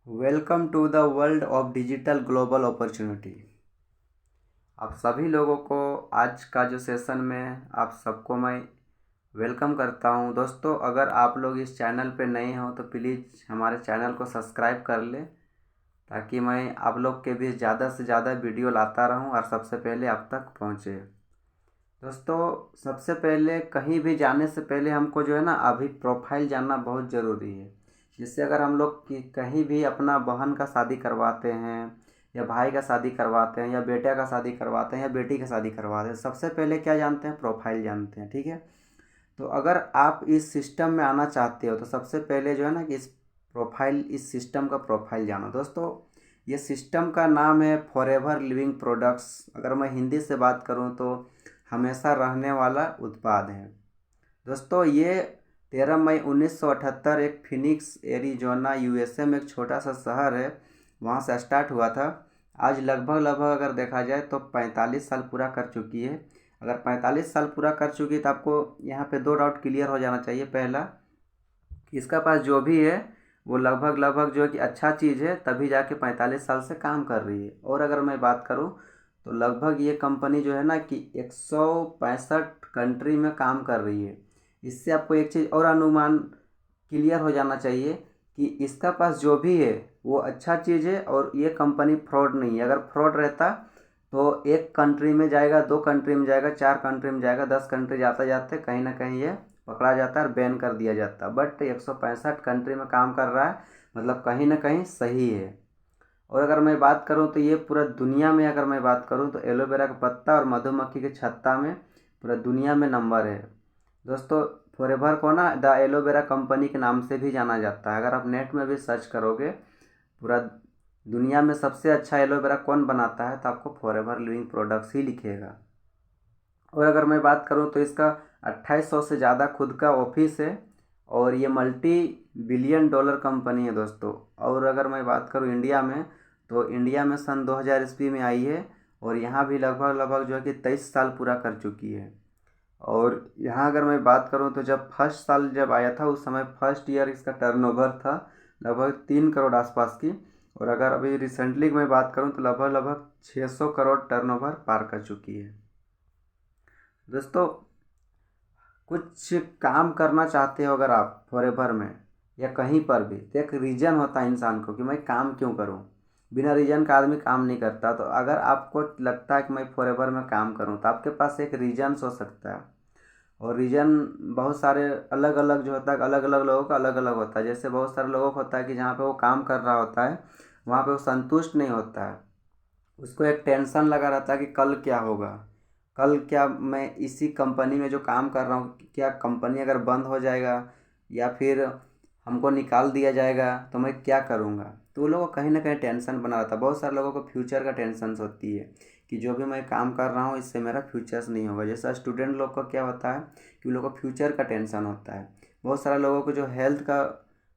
Welcome to the world of digital global opportunity. आप सभी लोगों को आज का जो सेशन में आप सबको मैं वेलकम करता हूं। दोस्तों, अगर आप लोग इस चैनल पे नए हो तो प्लीज़ हमारे चैनल को सब्सक्राइब कर ले, ताकि मैं आप लोग के बीच ज़्यादा से ज़्यादा वीडियो लाता रहूं और सबसे पहले आप तक पहुंचे। दोस्तों, सबसे पहले कहीं भी जाने से पहले हमको जो है ना अभी प्रोफाइल जानना बहुत ज़रूरी है। जिससे अगर हम लोग कहीं भी अपना बहन का शादी करवाते हैं या भाई का शादी करवाते हैं या बेटे का शादी करवाते हैं या बेटी का शादी करवाते हैं, सबसे पहले क्या जानते हैं? प्रोफाइल जानते हैं। ठीक है, तो अगर आप इस सिस्टम में आना चाहते हो तो सबसे पहले जो है ना कि इस सिस्टम का प्रोफाइल जानो। दोस्तों, ये सिस्टम का नाम है फॉरएवर लिविंग प्रोडक्ट्स। अगर मैं हिंदी से बात करूँ तो हमेशा रहने वाला उत्पाद है। दोस्तों, ये 13 मई 1978 एक फिनिक्स एरिजोना यूएसए में एक छोटा सा शहर है, वहाँ से स्टार्ट हुआ था। आज लगभग लगभग अगर देखा जाए तो 45 साल पूरा कर चुकी है। अगर 45 साल पूरा कर चुकी है तो आपको यहाँ पे दो डाउट क्लियर हो जाना चाहिए। पहला कि इसका पास जो भी है वो लगभग लगभग जो है कि अच्छा चीज़ है, तभी जाके 45 साल से काम कर रही है। और अगर मैं बात करूँ तो लगभग ये कंपनी जो है ना कि 165 कंट्री में काम कर रही है। इससे आपको एक चीज़ और अनुमान क्लियर हो जाना चाहिए कि इसका पास जो भी है वो अच्छा चीज़ है और ये कंपनी फ्रॉड नहीं है। अगर फ्रॉड रहता तो एक कंट्री में जाएगा, दो कंट्री में जाएगा, चार कंट्री में जाएगा, 10 कंट्री जाते जाते कहीं ना कहीं ये पकड़ा जाता है और बैन कर दिया जाता। बट 165 कंट्री में काम कर रहा है, मतलब कहीं ना कहीं सही है। और अगर मैं बात करूं तो ये पूरा दुनिया में, अगर मैं बात करूं तो एलोवेरा का पत्ता और मधुमक्खी के छत्ता में पूरा दुनिया में नंबर है। दोस्तों, फॉरएवर को ना द एलोवेरा कंपनी के नाम से भी जाना जाता है। अगर आप नेट में भी सर्च करोगे पूरा दुनिया में सबसे अच्छा एलोवेरा कौन बनाता है तो आपको फॉरएवर लिविंग प्रोडक्ट्स ही लिखेगा। और अगर मैं बात करूं तो इसका 2800 से ज़्यादा खुद का ऑफिस है और ये मल्टी बिलियन डॉलर कंपनी है दोस्तों। और अगर मैं बात करूं इंडिया में तो इंडिया में सन 2000 ईस्वी में आई है और यहाँ भी लगभग लगभग जो है कि 23 साल पूरा कर चुकी है। और यहाँ अगर मैं बात करूँ तो जब फर्स्ट साल जब आया था उस समय फर्स्ट ईयर इसका टर्नओवर था लगभग 3 करोड़ आसपास की। और अगर अभी रिसेंटली मैं बात करूँ तो लगभग लगभग 600 करोड़ टर्नओवर पार कर चुकी है। दोस्तों, कुछ काम करना चाहते हो अगर आप फॉरएवर में या कहीं पर भी, तो एक रीज़न होता है इंसान को कि मैं काम क्यों करूं। बिना रीज़न का आदमी काम नहीं करता। तो अगर आपको लगता है कि मैं फॉरएवर में काम करूं तो आपके पास एक रीज़न हो सकता है। और रीज़न बहुत सारे अलग अलग जो होता है, अलग अलग लोगों का अलग अलग होता है। जैसे बहुत सारे लोगों को होता है कि जहाँ पे वो काम कर रहा होता है वहाँ पे वो संतुष्ट नहीं होता है। उसको एक टेंशन लगा रहता है कि कल क्या होगा, कल क्या मैं इसी कंपनी में जो काम कर रहा हूँ क्या कंपनी अगर बंद हो जाएगा या फिर हमको निकाल दिया जाएगा तो मैं क्या करूँगा। तो वो लोगों को कहीं ना कहीं टेंशन बना रहता है। बहुत सारे लोगों को फ्यूचर का टेंशन होती है कि जो भी मैं काम कर रहा हूँ इससे मेरा फ्यूचर्स नहीं होगा। जैसा स्टूडेंट लोग का क्या होता है कि उन लोगों को फ्यूचर का टेंशन होता है। बहुत सारे लोगों को जो हेल्थ का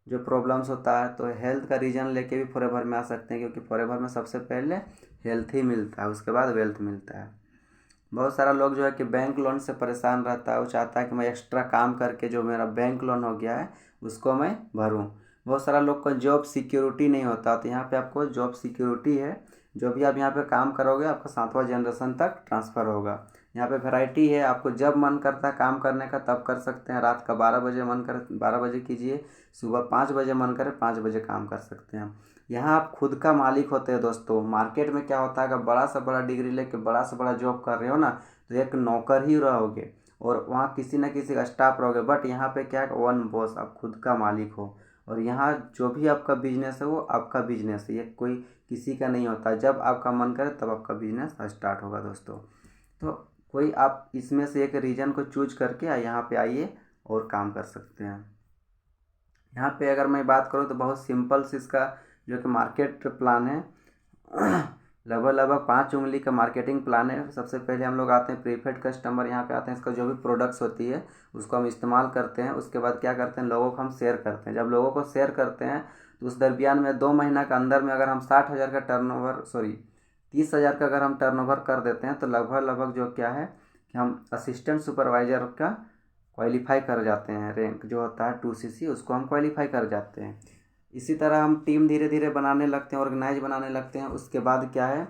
जो प्रॉब्लम्स होता है तो हेल्थ का रीज़न लेके भी फॉरएवर में आ सकते हैं, क्योंकि फॉरएवर में सबसे पहले हेल्थ ही मिलता है, उसके बाद वेल्थ मिलता है। बहुत सारा लोग जो है कि बैंक लोन से परेशान रहता है, वो चाहता है कि मैं एक्स्ट्रा काम करके जो मेरा बैंक लोन हो गया है उसको मैं भरूं। बहुत सारा लोग को जॉब सिक्योरिटी नहीं होता, तो यहाँ पे आपको जॉब सिक्योरिटी है। जो भी आप यहाँ पे काम करोगे आपका 7वां जनरेशन तक ट्रांसफ़र होगा। यहाँ पे वैरायटी है, आपको जब मन करता है काम करने का तब कर सकते हैं। रात का 12 बजे मन करे 12 बजे कीजिए, सुबह 5 बजे मन करे 5 बजे काम कर सकते हैं। यहाँ आप खुद का मालिक होते हैं। दोस्तों, मार्केट में क्या होता है, अगर बड़ा से बड़ा डिग्री लेके बड़ा से बड़ा जॉब कर रहे हो ना तो एक नौकर ही रहोगे और वहाँ किसी न किसी का स्टाफ रहोगे। बट यहाँ पे क्या है, वन बॉस, आप खुद का मालिक हो। और यहाँ जो भी आपका बिजनेस है वो आपका बिजनेस है, ये कोई किसी का नहीं होता। जब आपका मन करे तब आपका बिजनेस स्टार्ट होगा। दोस्तों, तो कोई आप इसमें से एक रीजन को चूज करके यहाँ पे आइए और काम कर सकते हैं। यहाँ पे अगर मैं बात करूँ तो बहुत सिंपल से इसका जो कि मार्केट प्लान है लगभग लगभग 5 उंगली का मार्केटिंग प्लान है। सबसे पहले हम लोग आते हैं प्रीफेड कस्टमर, यहाँ पे आते हैं, इसका जो भी प्रोडक्ट्स होती है उसको हम इस्तेमाल करते हैं। उसके बाद क्या करते हैं, लोगों को हम शेयर करते हैं। जब लोगों को शेयर करते हैं तो उस दरमियान में 2 महीना के अंदर में अगर हम 60,000 का टर्नओवर 30,000 का अगर हम टर्नओवर कर देते हैं तो लगभग लगभग जो क्या है कि हम असिस्टेंट सुपरवाइजर का क्वालिफाई कर जाते हैं। रैंक जो होता है 2CC, उसको हम क्वालिफाई कर जाते हैं। इसी तरह हम टीम धीरे धीरे बनाने लगते हैं, ऑर्गेनाइज बनाने लगते हैं। उसके बाद क्या है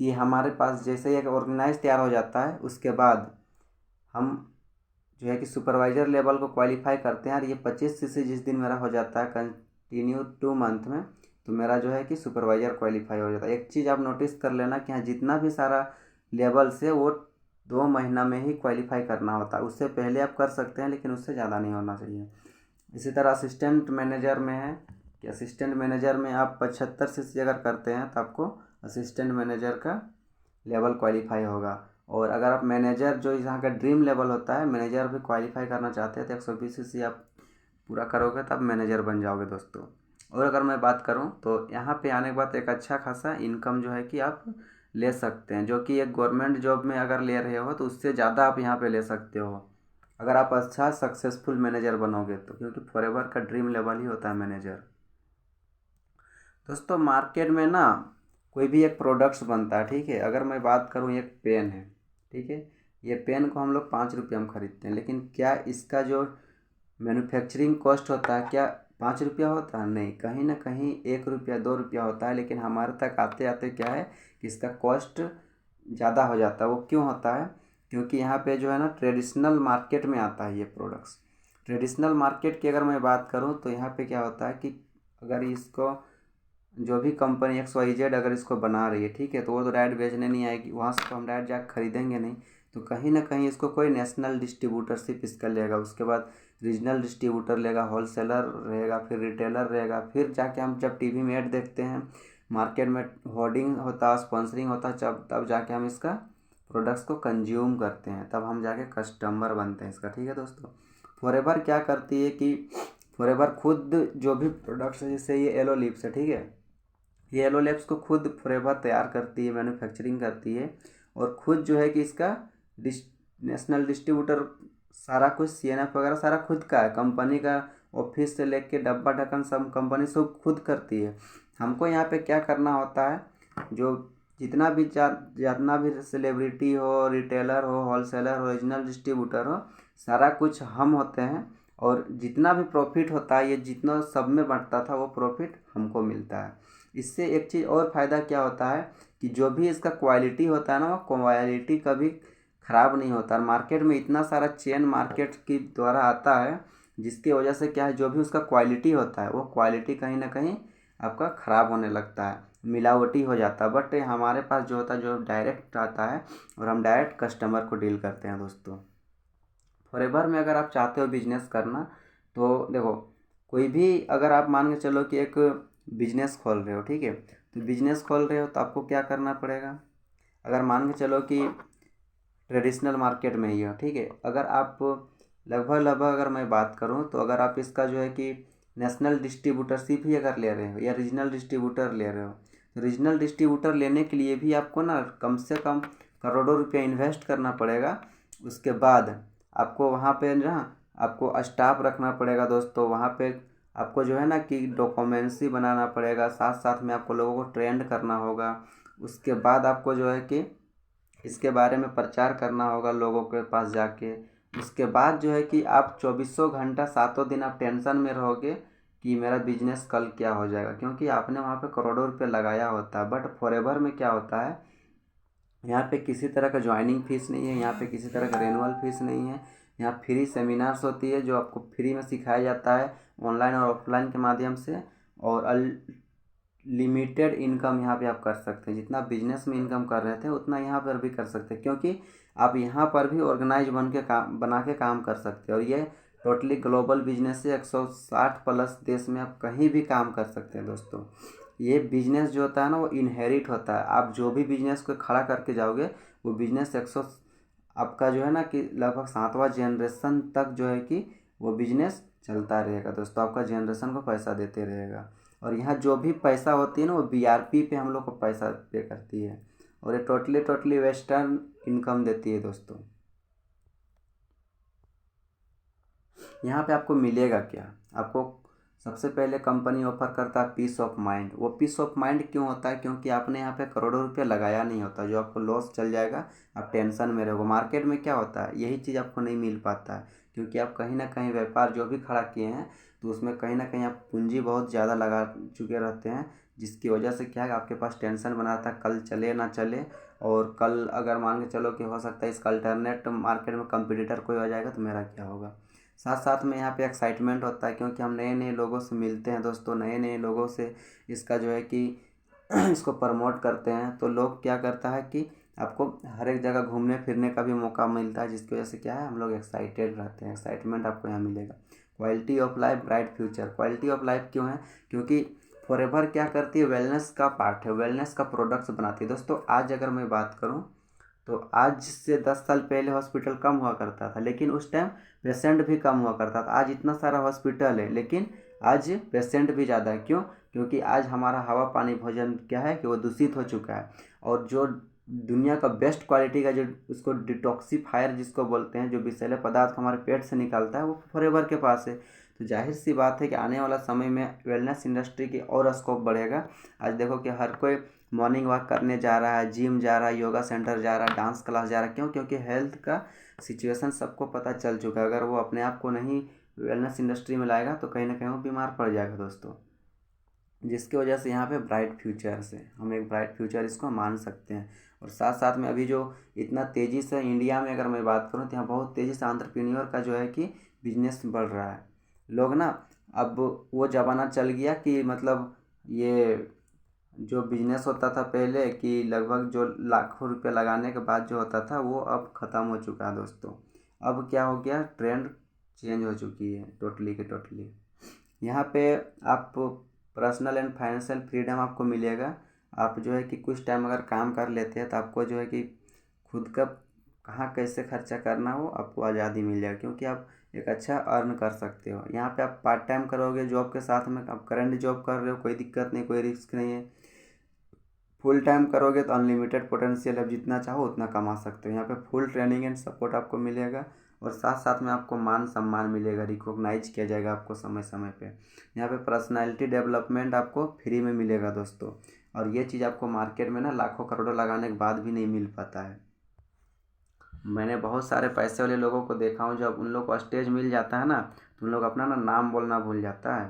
कि हमारे पास जैसे ही एक ऑर्गेनाइज तैयार हो जाता है, उसके बाद हम जो है कि सुपरवाइज़र लेवल को क्वालिफाई करते हैं। और ये 25 CC जिस दिन मेरा हो जाता है कंटिन्यू 2 मंथ में, तो मेरा जो है कि सुपरवाइज़र क्वालिफाई हो जाता है। एक चीज़ आप नोटिस कर लेना कि हाँ, जितना भी सारा लेवल से वो 2 महीना में ही क्वालिफाई करना होता है। उससे पहले आप कर सकते हैं, लेकिन उससे ज़्यादा नहीं होना चाहिए। इसी तरह असिस्टेंट मैनेजर में है कि असिस्टेंट मैनेजर में आप 75 CC अगर करते हैं तो आपको असिस्टेंट मैनेजर का लेवल क्वालिफाई होगा। और अगर आप मैनेजर जो यहाँ का ड्रीम लेवल होता है, मैनेजर भी क्वालिफाई करना चाहते हैं तो 120 CC आप पूरा करोगे तब मैनेजर बन जाओगे दोस्तों। और अगर मैं बात करूँ तो यहाँ पे आने के बाद एक अच्छा खासा इनकम जो है कि आप ले सकते हैं, जो कि एक गवर्नमेंट जॉब में अगर ले रहे हो तो उससे ज़्यादा आप यहाँ पे ले सकते हो अगर आप अच्छा सक्सेसफुल मैनेजर बनोगे तो, क्योंकि फॉरएवर का ड्रीम लेवल ही होता है मैनेजर। दोस्तों मार्केट में ना कोई भी एक प्रोडक्ट्स बनता है, ठीक है। अगर मैं बात करूँ, एक पेन है, ठीक है। ये पेन को हम लोग 5 रुपये में ख़रीदते हैं, लेकिन क्या इसका जो मैन्युफैक्चरिंग कॉस्ट होता है क्या 5 रुपया होता है? नहीं, कहीं ना कहीं 1 रुपया 2 रुपया होता है। लेकिन हमारे तक आते आते क्या है कि इसका कॉस्ट ज़्यादा हो जाता है। वो क्यों होता है? क्योंकि यहाँ पे जो है ना ट्रेडिशनल मार्केट में आता है ये प्रोडक्ट्स। ट्रेडिशनल मार्केट की अगर मैं बात करूँ तो यहाँ पे क्या होता है कि अगर इसको जो भी कंपनी XYZ अगर इसको बना रही है, ठीक है, तो वो तो डायरेक्ट बेचने नहीं आएगी, वहाँ से तो हम डायरेक्ट जाकर खरीदेंगे नहीं। तो कहीं ना कहीं इसको कोई नेशनल डिस्ट्रीब्यूटरशिप इसका लेगा, उसके बाद रीजनल डिस्ट्रीब्यूटर लेगा, होलसेलर रहेगा, फिर रिटेलर रहेगा, फिर जाके हम जब टीवी में ऐड देखते हैं, मार्केट में होर्डिंग होता है, स्पॉन्सरिंग होता है, तब जाके हम इसका प्रोडक्ट्स को कंज्यूम करते हैं, तब हम जाके कस्टमर बनते हैं इसका, ठीक है दोस्तों। फॉरएवर क्या करती है कि फॉरएवर खुद जो भी प्रोडक्ट्स है, जैसे ये येलो लिप्स है, ठीक है, ये येलो लिप्स को खुद फॉरएवर तैयार करती है, मैन्युफैक्चरिंग करती है, और खुद जो है कि इसका नेशनल डिस्ट्रीब्यूटर सारा कुछ CNF वगैरह सारा खुद का है, कंपनी का ऑफिस से लेके डब्बा ढक्कन सब कंपनी सब खुद करती है। हमको यहाँ पे क्या करना होता है, जो जितना भी सेलिब्रिटी हो, रिटेलर हो, होलसेलर हो, रीजनल डिस्ट्रीब्यूटर हो, सारा कुछ हम होते हैं। और जितना भी प्रॉफिट होता है, ये जितना सब में बढ़ता था वो प्रॉफिट हमको मिलता है। इससे एक चीज़ और फ़ायदा क्या होता है कि जो भी इसका क्वालिटी होता है ना, वो क्वालिटी कभी ख़राब नहीं होता। मार्केट में इतना सारा चेन मार्केट के द्वारा आता है, जिसकी वजह से क्या है, जो भी उसका क्वालिटी होता है वो क्वालिटी कहीं ना कहीं आपका ख़राब होने लगता है, मिलावटी हो जाता है। बट हमारे पास जो होता है, जो डायरेक्ट आता है, और हम डायरेक्ट कस्टमर को डील करते हैं दोस्तों। फॉरएवर में अगर आप चाहते हो बिजनेस करना, तो देखो, कोई भी अगर आप मान के चलो कि एक बिजनेस खोल रहे हो, ठीक है, तो बिजनेस खोल रहे हो तो आपको क्या करना पड़ेगा। अगर मान के चलो कि ट्रेडिशनल मार्केट में ही हो, ठीक है, अगर आप लगभग अगर मैं बात करूं तो अगर आप इसका जो है कि नेशनल डिस्ट्रीब्यूटरशिप ही अगर ले रहे हो या रीजनल डिस्ट्रीब्यूटर ले रहे हो, तो रीजनल डिस्ट्रीब्यूटर लेने के लिए भी आपको ना कम से कम करोड़ों रुपया इन्वेस्ट करना पड़ेगा। उसके बाद आपको वहाँ पे ना आपको स्टाफ रखना पड़ेगा दोस्तों। वहाँ पे आपको जो है ना कि डॉक्यूमेंट्री बनाना पड़ेगा, साथ साथ में आपको लोगों को ट्रेंड करना होगा। उसके बाद आपको जो है कि इसके बारे में प्रचार करना होगा लोगों के पास जाके। उसके बाद जो है कि आप 2400 घंटा 7 दिन आप टेंशन में रहोगे कि मेरा बिजनेस कल क्या हो जाएगा, क्योंकि आपने वहाँ पे करोड़ों रुपये लगाया होता है। बट फॉरएवर में क्या होता है, यहाँ पे किसी तरह का ज्वाइनिंग फीस नहीं है, यहाँ पे किसी तरह का रेनुअल फीस नहीं है। यहाँ फ्री सेमिनार्स होती है जो आपको फ्री में सिखाया जाता है, ऑनलाइन और ऑफलाइन के माध्यम से। और लिमिटेड इनकम यहाँ पे आप कर सकते हैं, जितना बिजनेस में इनकम कर रहे थे उतना यहाँ पर भी कर सकते हैं, क्योंकि आप यहाँ पर भी ऑर्गेनाइज बना के काम कर सकते हैं। और ये टोटली ग्लोबल बिजनेस है, 160+ देश में आप कहीं भी काम कर सकते हैं दोस्तों। ये बिजनेस जो होता है ना, वो इनहेरिट होता है। आप जो भी बिजनेस को खड़ा करके जाओगे, वो बिजनेस आपका जो है ना कि लगभग 7वां जनरेशन तक जो है कि वो बिजनेस चलता रहेगा दोस्तों, आपका जनरेशन को पैसा देते रहेगा। और यहाँ जो भी पैसा होती है ना, वो BRP पे हम लोग को पैसा पे करती है, और ये टोटली वेस्टर्न इनकम देती है दोस्तों। यहाँ पे आपको मिलेगा क्या, आपको सबसे पहले कंपनी ऑफर करता है पीस ऑफ माइंड। वो पीस ऑफ माइंड क्यों होता है? क्योंकि आपने यहाँ पे करोड़ों रुपया लगाया नहीं होता, जो आपको लॉस चल जाएगा, आप टेंशन में रहोगे। मार्केट में क्या होता है, यही चीज़ आपको नहीं मिल पाता है, क्योंकि आप कहीं ना कहीं व्यापार जो भी खड़ा किए हैं तो उसमें कहीं ना कहीं आप पूंजी बहुत ज़्यादा लगा चुके रहते हैं, जिसकी वजह से क्या है आपके पास टेंशन बना रहता है कल चले ना चले। और कल अगर मान के चलो कि हो सकता है इसका अल्टरनेट मार्केट में कंपटीटर कोई आ जाएगा तो मेरा क्या होगा। साथ साथ में यहाँ पे एक्साइटमेंट होता है क्योंकि हम नए नए लोगों से मिलते हैं दोस्तों, नए नए लोगों से इसका जो है कि इसको प्रमोट करते हैं। तो लोग क्या करता है कि आपको हर एक जगह घूमने फिरने का भी मौका मिलता है, जिसकी वजह से क्या है हम लोग एक्साइटेड रहते हैं। एक्साइटमेंट आपको यहाँ मिलेगा। Quality of life, bright future. Quality of life क्यों है? क्योंकि फॉरएवर क्या करती है, वेलनेस का पार्ट है, वेलनेस का प्रोडक्ट्स बनाती है। दोस्तों आज अगर मैं बात करूँ तो आज से 10 साल पहले हॉस्पिटल कम हुआ करता था, लेकिन उस टाइम पेशेंट भी कम हुआ करता था। आज इतना सारा हॉस्पिटल है लेकिन आज पेशेंट भी ज़्यादा है। क्यों? क्योंकि आज हमारा हवा पानी भोजन क्या है कि वो दूषित हो चुका है। और जो दुनिया का बेस्ट क्वालिटी का जो उसको डिटॉक्सिफायर जिसको बोलते हैं, जो विषैले पदार्थ हमारे पेट से निकालता है, वो फॉरएवर के पास है। तो जाहिर सी बात है कि आने वाला समय में वेलनेस इंडस्ट्री की और स्कोप बढ़ेगा। आज देखो कि हर कोई मॉर्निंग वॉक करने जा रहा है, जिम जा रहा है, योगा सेंटर जा रहा है, डांस क्लास जा रहा है। क्यों? क्योंकि हेल्थ का सिचुएशन सबको पता चल चुका है। अगर वो अपने आप को नहीं वेलनेस इंडस्ट्री में लाएगा तो कहीं ना कहीं वो बीमार पड़ जाएगा दोस्तों, जिसकी वजह से यहाँ पे ब्राइट फ्यूचर से हम एक ब्राइट फ्यूचर इसको मान सकते हैं। और साथ साथ में अभी जो इतना तेज़ी से इंडिया में अगर मैं बात करूँ तो यहाँ बहुत तेज़ी से एंटरप्रेन्योर का जो है कि बिजनेस बढ़ रहा है। लोग ना अब वो ज़माना चल गया कि मतलब ये जो बिजनेस होता था पहले कि लगभग जो लाखों रुपये लगाने के बाद जो होता था वो अब ख़त्म हो चुका है दोस्तों। अब क्या हो गया, ट्रेंड चेंज हो चुकी है टोटली के टोटली। यहाँ पे आप पर्सनल एंड फाइनेंशियल फ्रीडम आपको मिलेगा। आप जो है कि कुछ टाइम अगर काम कर लेते हैं तो आपको जो है कि खुद का कहाँ कैसे खर्चा करना हो आपको आज़ादी मिल जाएगी, क्योंकि आप एक अच्छा अर्न कर सकते हो। यहाँ पे आप पार्ट टाइम करोगे जॉब के साथ में, आप करंट जॉब कर रहे हो, कोई दिक्कत नहीं, कोई रिस्क नहीं है। फुल टाइम करोगे तो अनलिमिटेड पोटेंशियल है, जितना चाहो उतना कमा सकते हो। यहाँ पे फुल ट्रेनिंग एंड सपोर्ट आपको मिलेगा और साथ साथ में आपको मान सम्मान मिलेगा, रिकॉग्नाइज किया जाएगा आपको समय समय पे। यहाँ पे पर्सनालिटी डेवलपमेंट आपको फ्री में मिलेगा दोस्तों। और ये चीज़ आपको मार्केट में ना लाखों करोड़ों लगाने के बाद भी नहीं मिल पाता है। मैंने बहुत सारे पैसे वाले लोगों को देखा हूँ, जब उन लोग को स्टेज मिल जाता है ना तो उन लोग अपना ना नाम बोलना भूल जाता है।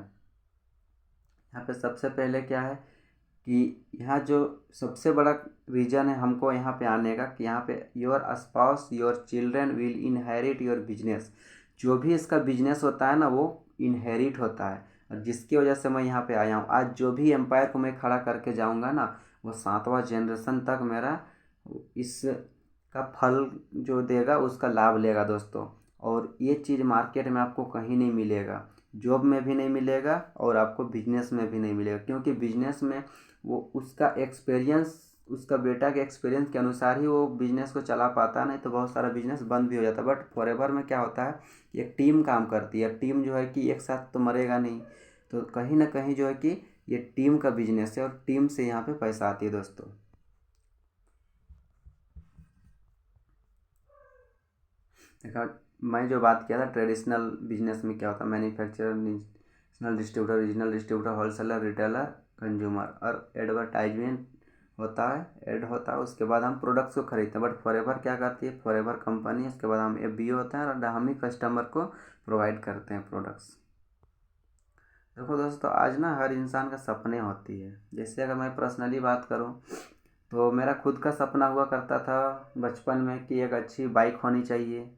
यहाँ पे सबसे पहले क्या है कि यहाँ जो सबसे बड़ा रीज़न है हमको यहाँ पे आने का कि यहाँ पे your spouse your children will inherit your business. जो भी इसका बिजनेस होता है ना वो इनहेरिट होता है, और जिसकी वजह से मैं यहाँ पे आया हूँ। आज जो भी एम्पायर को मैं खड़ा करके जाऊँगा ना वो 7वां जनरेशन तक मेरा इस का फल जो देगा उसका लाभ लेगा दोस्तों। और ये चीज़ मार्केट में आपको कहीं नहीं मिलेगा, जॉब में भी नहीं मिलेगा और आपको बिजनेस में भी नहीं मिलेगा। क्योंकि बिजनेस में वो उसका एक्सपीरियंस, उसका बेटा के एक्सपीरियंस के अनुसार ही वो बिजनेस को चला पाता है, नहीं तो बहुत सारा बिजनेस बंद भी हो जाता है। बट फॉरएवर में क्या होता है, एक टीम काम करती है। टीम जो है कि एक साथ तो मरेगा नहीं, तो कहीं ना कहीं जो है कि ये टीम का बिजनेस है और टीम से यहाँ पे पैसा आती है दोस्तों। देखा, मैं जो बात किया था ट्रेडिशनल बिजनेस में क्या होता है, manufacturer, national distributor, regional distributor, wholesaler, retailer, consumer और एडवर्टाइजमेंट होता है, ऐड होता है। उसके बाद हम प्रोडक्ट्स को खरीदते हैं। बट फॉरएवर क्या करती है, फॉरएवर कंपनी, उसके बाद हम एफबीओ होता है और हम ही कस्टमर को प्रोवाइड करते हैं प्रोडक्ट्स। देखो दोस्तों आज ना हर इंसान का सपने होती है। जैसे अगर मैं पर्सनली बात करूँ तो मेरा खुद का सपना हुआ करता था बचपन में कि एक अच्छी बाइक होनी चाहिए,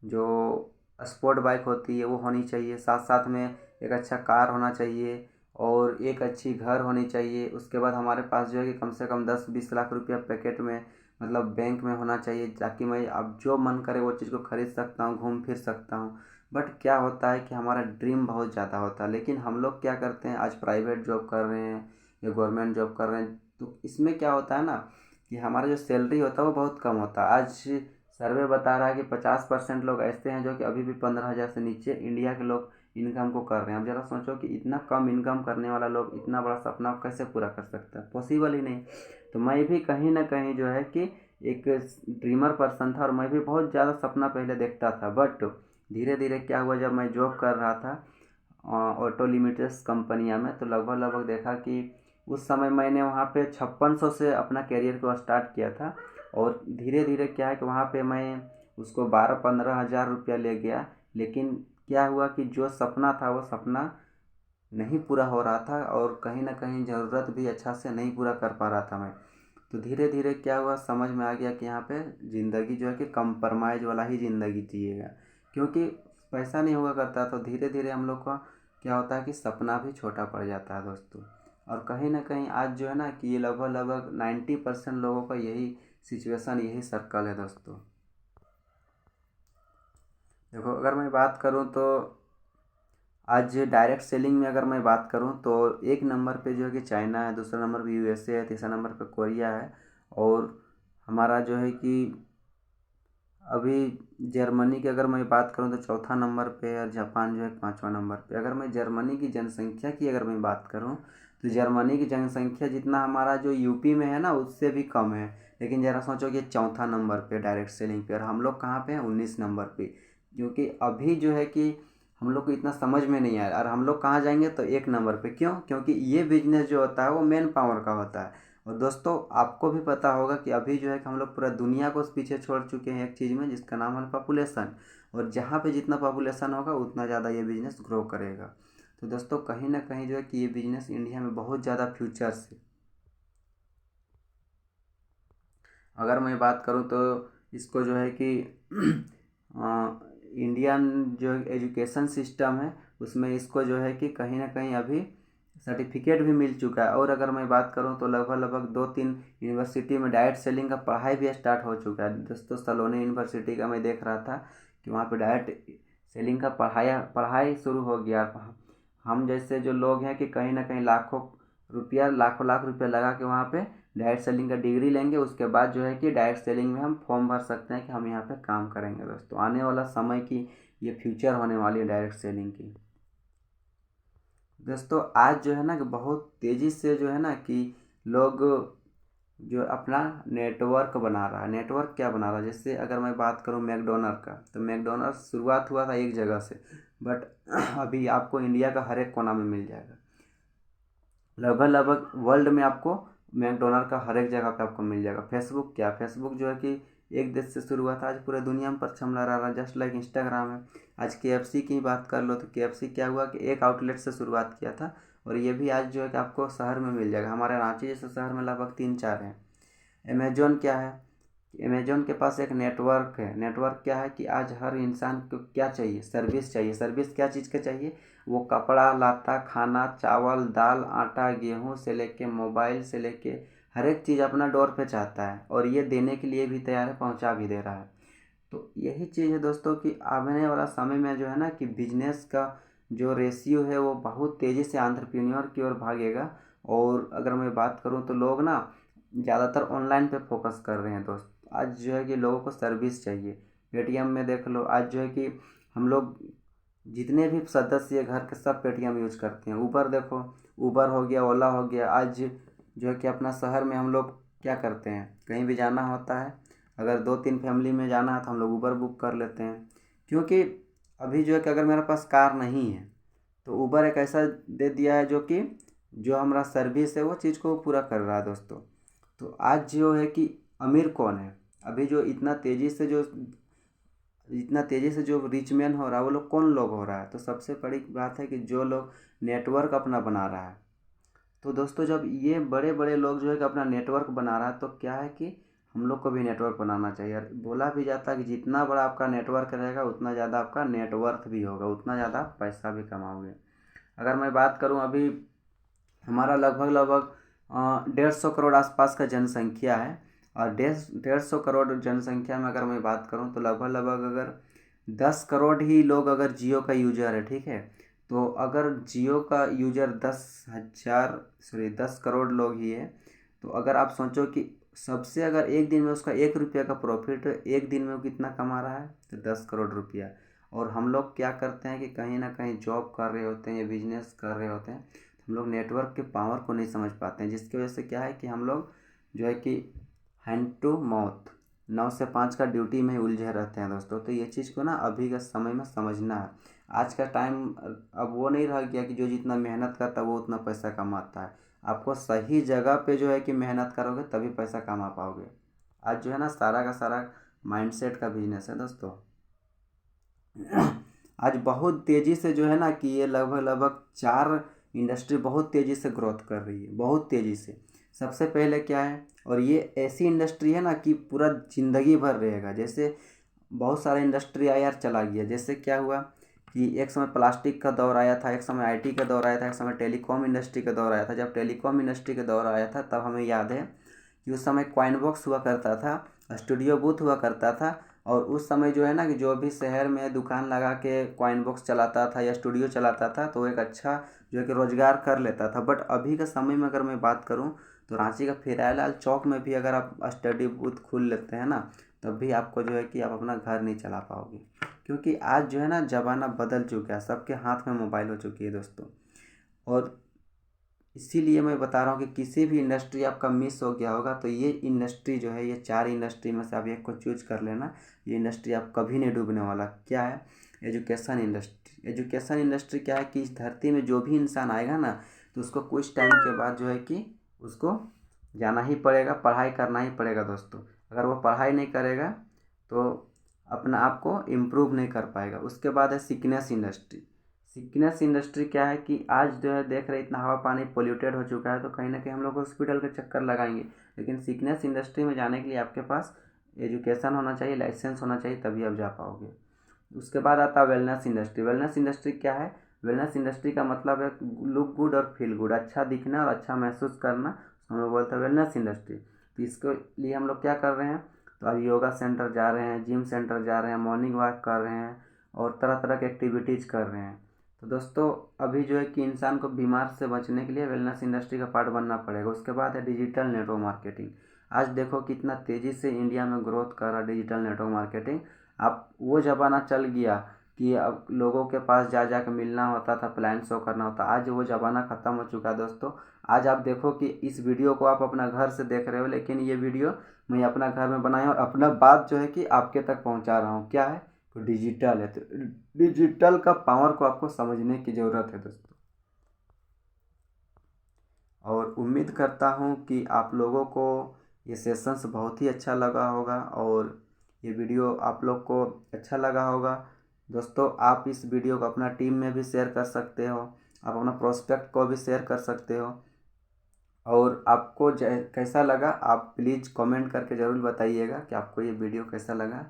जो स्पोर्ट बाइक होती है वो होनी चाहिए। साथ साथ में एक अच्छा कार होना चाहिए और एक अच्छी घर होनी चाहिए। उसके बाद हमारे पास जो है कि कम से कम 10-20 लाख रुपया पैकेट में मतलब बैंक में होना चाहिए, ताकि मैं अब जो मन करे वो चीज़ को खरीद सकता हूँ, घूम फिर सकता हूँ। बट क्या होता है कि हमारा ड्रीम बहुत ज़्यादा होता है, लेकिन हम लोग क्या करते हैं, आज प्राइवेट जॉब कर रहे हैं या गवर्नमेंट जॉब कर रहे हैं, तो इसमें क्या होता है ना कि हमारा जो सैलरी होता है वो बहुत कम होता है। आज सर्वे बता रहा है कि 50% लोग ऐसे हैं जो कि अभी भी 15,000 से नीचे इंडिया के लोग इनकम को कर रहे हैं। अब ज़रा सोचो कि इतना कम इनकम करने वाला लोग इतना बड़ा सपना कैसे पूरा कर सकता है, पॉसिबल ही नहीं। तो मैं भी कहीं ना कहीं जो है कि एक ड्रीमर पर्सन था और मैं भी बहुत ज़्यादा सपना पहले देखता था। बट धीरे धीरे क्या हुआ, जब मैं जॉब कर रहा था ऑटो लिमिटेड्स कंपनियां में, तो लगभग लगभग देखा कि उस समय मैंने वहाँ पे 5600 से अपना करियर को स्टार्ट किया था। और धीरे धीरे क्या है कि वहाँ पे मैं उसको 12-15 हज़ार रुपया ले गया। लेकिन क्या हुआ कि जो सपना था वो सपना नहीं पूरा हो रहा था और कहीं ना कहीं ज़रूरत भी अच्छा से नहीं पूरा कर पा रहा था मैं। तो धीरे धीरे क्या हुआ, समझ में आ गया कि यहाँ पे ज़िंदगी जो है कि कंप्रोमाइज़ वाला ही ज़िंदगी जिएगा, क्योंकि पैसा नहीं हुआ करता। तो धीरे धीरे हम लोग का क्या होता है कि सपना भी छोटा पड़ जाता है दोस्तों। और कहीं ना कहीं आज जो है ना कि ये लगभग लगभग 90% लोगों का यही सिचुएशन, यही सर्कल है दोस्तों। देखो, अगर मैं बात करूँ तो आज डायरेक्ट सेलिंग में अगर मैं बात करूं तो एक नंबर पे जो है कि चाइना है, दूसरा नंबर पे यूएसए है, तीसरा नंबर पे कोरिया है, और हमारा जो है कि अभी जर्मनी की अगर मैं बात करूं तो चौथा नंबर पे है, और जापान जो है पाँचवा नंबर पे। अगर मैं जर्मनी की जनसंख्या की अगर मैं बात करूं तो जर्मनी की जनसंख्या जितना हमारा जो यूपी में है ना उससे भी कम है, लेकिन ज़रा सोचो कि चौथा नंबर पे डायरेक्ट सेलिंग पे, और हम लोग कहाँ पे हैं, 19 नंबर पे। क्योंकि अभी जो है कि हम लोग को इतना समझ में नहीं आया, और हम लोग कहाँ जाएंगे तो 1 नंबर पे। क्यों? क्योंकि ये बिजनेस जो होता है वो मैन पावर का होता है। और दोस्तों आपको भी पता होगा कि अभी जो है कि हम लोग पूरा दुनिया को पीछे छोड़ चुके हैं एक चीज़ में, जिसका नाम है पॉपुलेशन। और जहाँ पे जितना पॉपुलेशन होगा उतना ज़्यादा ये बिज़नेस ग्रो करेगा। तो दोस्तों कहीं ना कहीं जो है कि ये बिज़नेस इंडिया में बहुत ज़्यादा फ्यूचर्स है। अगर मैं बात करूँ तो इसको जो है कि इंडियन जो एजुकेशन सिस्टम है उसमें इसको जो है कि कहीं ना कहीं अभी सर्टिफिकेट भी मिल चुका है। और अगर मैं बात करूं तो लगभग लगभग 2-3 यूनिवर्सिटी में डायरेक्ट सेलिंग का पढ़ाई भी स्टार्ट हो चुका है दोस्तों। सलोनी यूनिवर्सिटी का मैं देख रहा था कि वहाँ पे डायरेक्ट सेलिंग का पढ़ाई पढ़ाई शुरू हो गया। हम जैसे जो लोग हैं कि कहीं ना कहीं लाखों रुपया, लाखों लाख रुपया लगा के वहाँ पे डायरेक्ट सेलिंग का डिग्री लेंगे, उसके बाद जो है कि डायरेक्ट सेलिंग में हम फॉर्म भर सकते हैं कि हम यहाँ पे काम करेंगे दोस्तों। आने वाला समय की ये फ्यूचर होने वाली है डायरेक्ट सेलिंग की। दोस्तों आज जो है ना कि बहुत तेज़ी से जो है ना कि लोग जो अपना नेटवर्क बना रहा है। नेटवर्क क्या बना रहा है, जैसे अगर मैं बात करूं मैकडोनल्ड का, तो मैकडोनल्ड शुरुआत हुआ था एक जगह से, बट अभी आपको इंडिया का हर एक कोना में मिल जाएगा। लगभग लगभग वर्ल्ड में आपको मैकडोनल्ड का हर एक जगह पे आपको मिल जाएगा। फेसबुक क्या, फेसबुक जो है कि एक देश से शुरू हुआ था, आज पूरे दुनिया में परचम लहरा रहा है, जस्ट लाइक इंस्टाग्राम है। आज केएफसी की बात कर लो तो केएफसी क्या हुआ कि एक आउटलेट से शुरुआत किया था, और ये भी आज जो है कि आपको शहर में मिल जाएगा। हमारे रांची जैसे शहर में लगभग 3-4 हैं। अमेजोन क्या है, अमेजोन के पास एक नेटवर्क है। नेटवर्क क्या है कि आज हर इंसान को क्या चाहिए, सर्विस चाहिए। सर्विस क्या चीज़ का चाहिए, वो कपड़ा लाता, खाना, चावल, दाल, आटा, गेहूँ से लेके मोबाइल से लेके हर एक चीज़ अपना डोर पे चाहता है, और ये देने के लिए भी तैयार है, पहुंचा भी दे रहा है। तो यही चीज़ है दोस्तों कि आने वाला समय में जो है ना कि बिजनेस का जो रेशियो है वो बहुत तेज़ी से एंटरप्रेन्योर की ओर भागेगा। और अगर मैं बात करूँ तो लोग ना ज़्यादातर ऑनलाइन पे फोकस कर रहे हैं दोस्त। आज जो है कि लोगों को सर्विस चाहिए। पेटीएम में देख लो, आज जो है कि हम लोग जितने भी सदस्य घर के सब पेटीएम यूज करते हैं। ऊबर देखो, ऊबर हो गया, ओला हो गया। आज जो है कि अपना शहर में हम लोग क्या करते हैं, कहीं भी जाना होता है, अगर 2-3 फैमिली में जाना है तो हम लोग ऊबर बुक कर लेते हैं। क्योंकि अभी जो है कि अगर मेरे पास कार नहीं है तो ऊबर एक ऐसा दे दिया है जो कि जो हमारा सर्विस है वो चीज़ को पूरा कर रहा है दोस्तों। तो आज जो है कि अमीर कौन है, अभी जो इतना तेज़ी से जो रिच मैन हो रहा है वो लोग कौन लोग हो रहा है, तो सबसे बड़ी बात है कि जो लोग नेटवर्क अपना बना रहा है। तो दोस्तों जब ये बड़े बड़े लोग जो है कि अपना नेटवर्क बना रहा है तो क्या है कि हम लोग को भी नेटवर्क बनाना चाहिए। और बोला भी जाता है कि जितना बड़ा आपका नेटवर्क रहेगा उतना ज़्यादा आपका नेटवर्थ भी होगा, उतना ज़्यादा आप पैसा भी कमाओगे। अगर मैं बात करूं, अभी हमारा लगभग लगभग 150 करोड़ आसपास का जनसंख्या है। और 150 करोड़ जनसंख्या में अगर मैं बात करूं तो लगभग लगभग अगर 10 करोड़ ही लोग अगर जियो का यूजर है, ठीक है, तो अगर जियो का यूजर 10 करोड़ लोग ही है, तो अगर आप सोचो कि सबसे अगर एक दिन में उसका 1 रुपये का प्रॉफिट, एक दिन में वो कितना कमा रहा है, तो 10 करोड़ रुपया। और हम लोग क्या करते हैं कि कहीं ना कहीं जॉब कर रहे होते हैं या बिजनेस कर रहे होते हैं, हम लोग नेटवर्क के पावर को नहीं समझ पाते हैं, जिसकी वजह से क्या है कि हम लोग जो है कि हैंड टू माउथ 9 से 5 का ड्यूटी में ही उलझे रहते हैं दोस्तों। तो ये चीज़ को ना अभी के समय में समझना है। आज का टाइम अब वो नहीं रह गया कि जो जितना मेहनत करता है वो उतना पैसा कमाता है। आपको सही जगह पे जो है कि मेहनत करोगे तभी पैसा कमा पाओगे। आज जो है ना सारा का सारा माइंडसेट का बिजनेस है दोस्तों। आज बहुत तेज़ी से जो है ना कि ये लगभग लगभग 4 इंडस्ट्री बहुत तेज़ी से ग्रोथ कर रही है, बहुत तेज़ी से। सबसे पहले क्या है, और ये ऐसी इंडस्ट्री है ना कि पूरा ज़िंदगी भर रहेगा। जैसे बहुत सारा इंडस्ट्री आया यार चला गया। जैसे क्या हुआ कि एक समय प्लास्टिक का दौर आया था, एक समय आईटी का दौर आया था, एक समय टेलीकॉम इंडस्ट्री का दौर आया था। जब टेलीकॉम इंडस्ट्री का दौर आया था तब हमें याद है कि उस समय कॉइन बॉक्स हुआ करता था, स्टूडियो बूथ हुआ करता था। और उस समय जो है ना कि जो भी शहर में दुकान लगा के कॉइन बॉक्स चलाता था या स्टूडियो चलाता था तो एक अच्छा जो है कि रोज़गार कर लेता था। बट अभी के समय में अगर मैं बात करूं तो रांची का फेराइलाल चौक में भी अगर आप स्टडी बूथ खोल लेते हैं ना तब भी आपको जो है कि आप अपना घर नहीं चला पाओगे, क्योंकि आज जो है ना ज़माना बदल चुका है, सबके हाथ में मोबाइल हो चुकी है दोस्तों। और इसीलिए मैं बता रहा हूँ कि किसी भी इंडस्ट्री आपका मिस हो गया होगा तो ये इंडस्ट्री जो है, ये 4 इंडस्ट्री में से आप एक को चूज कर लेना। ये इंडस्ट्री आप कभी नहीं डूबने वाला। क्या है? Education industry. एजुकेशन इंडस्ट्री क्या है कि इस धरती में जो भी इंसान आएगा ना तो उसको कुछ टाइम के बाद जो है कि उसको जाना ही पड़ेगा, पढ़ाई करना ही पड़ेगा दोस्तों। अगर वो पढ़ाई नहीं करेगा तो अपना आप को इम्प्रूव नहीं कर पाएगा। उसके बाद है सिकनेस इंडस्ट्री। सिकनेस इंडस्ट्री क्या है कि आज जो है देख रहे इतना हवा पानी पोल्यूटेड हो चुका है तो कहीं ना कहीं हम लोग हॉस्पिटल के चक्कर लगाएंगे। लेकिन सिकनेस इंडस्ट्री में जाने के लिए आपके पास एजुकेशन होना चाहिए, लाइसेंस होना चाहिए, तभी आप जा पाओगे। उसके बाद आता है वेलनेस इंडस्ट्री। वेलनेस इंडस्ट्री क्या है? वेलनेस इंडस्ट्री का मतलब है लुक गुड और फील गुड, अच्छा दिखना और अच्छा महसूस करना, हम लोग बोलते हैं वेलनेस इंडस्ट्री। तो इसके लिए हम लोग क्या कर रहे हैं, तो आज योगा सेंटर जा रहे हैं, जिम सेंटर जा रहे हैं, मॉर्निंग वॉक कर रहे हैं और तरह तरह के एक्टिविटीज़ कर रहे हैं। तो दोस्तों अभी जो है कि इंसान को बीमार से बचने के लिए वेलनेस इंडस्ट्री का पार्ट बनना पड़ेगा। उसके बाद है डिजिटल नेटवर्क मार्केटिंग। आज देखो कितना तेज़ी से इंडिया में ग्रोथ कर रहा है डिजिटल नेटवर्क मार्केटिंग। अब वो ज़माना चल गया कि अब लोगों के पास जा जा के मिलना होता था, प्लान शो करना होता। आज वो ज़माना ख़त्म हो चुका है दोस्तों। आज आप देखो कि इस वीडियो को आप अपना घर से देख रहे हो, लेकिन ये वीडियो मैं अपना घर में बनाया और अपना बात जो है कि आपके तक पहुंचा रहा हूँ। क्या है? तो डिजिटल है। तो डिजिटल का पावर को आपको समझने की ज़रूरत है दोस्तों। और उम्मीद करता हूँ कि आप लोगों को ये सेशंस बहुत ही अच्छा लगा होगा और ये वीडियो आप लोग को अच्छा लगा होगा। दोस्तों आप इस वीडियो को अपना टीम में भी शेयर कर सकते हो, आप अपना प्रोस्पेक्ट को भी शेयर कर सकते हो। और आपको कैसा लगा आप प्लीज़ कमेंट करके ज़रूर बताइएगा कि आपको ये वीडियो कैसा लगा।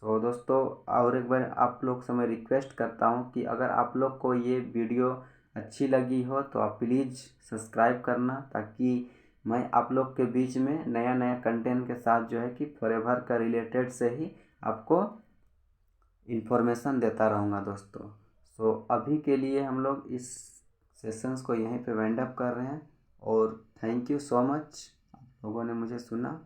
सो दोस्तों और एक बार आप लोग से मैं रिक्वेस्ट करता हूँ कि अगर आप लोग को ये वीडियो अच्छी लगी हो तो आप प्लीज़ सब्सक्राइब करना, ताकि मैं आप लोग के बीच में नया नया कंटेंट के साथ जो है कि फॉरएवर का रिलेटेड से ही आपको इन्फॉर्मेशन देता रहूँगा दोस्तों। सो अभी के लिए हम लोग इस सेशंस को यहीं पे वाइंड अप कर रहे हैं और थैंक यू सो मच आप लोगों ने मुझे सुना।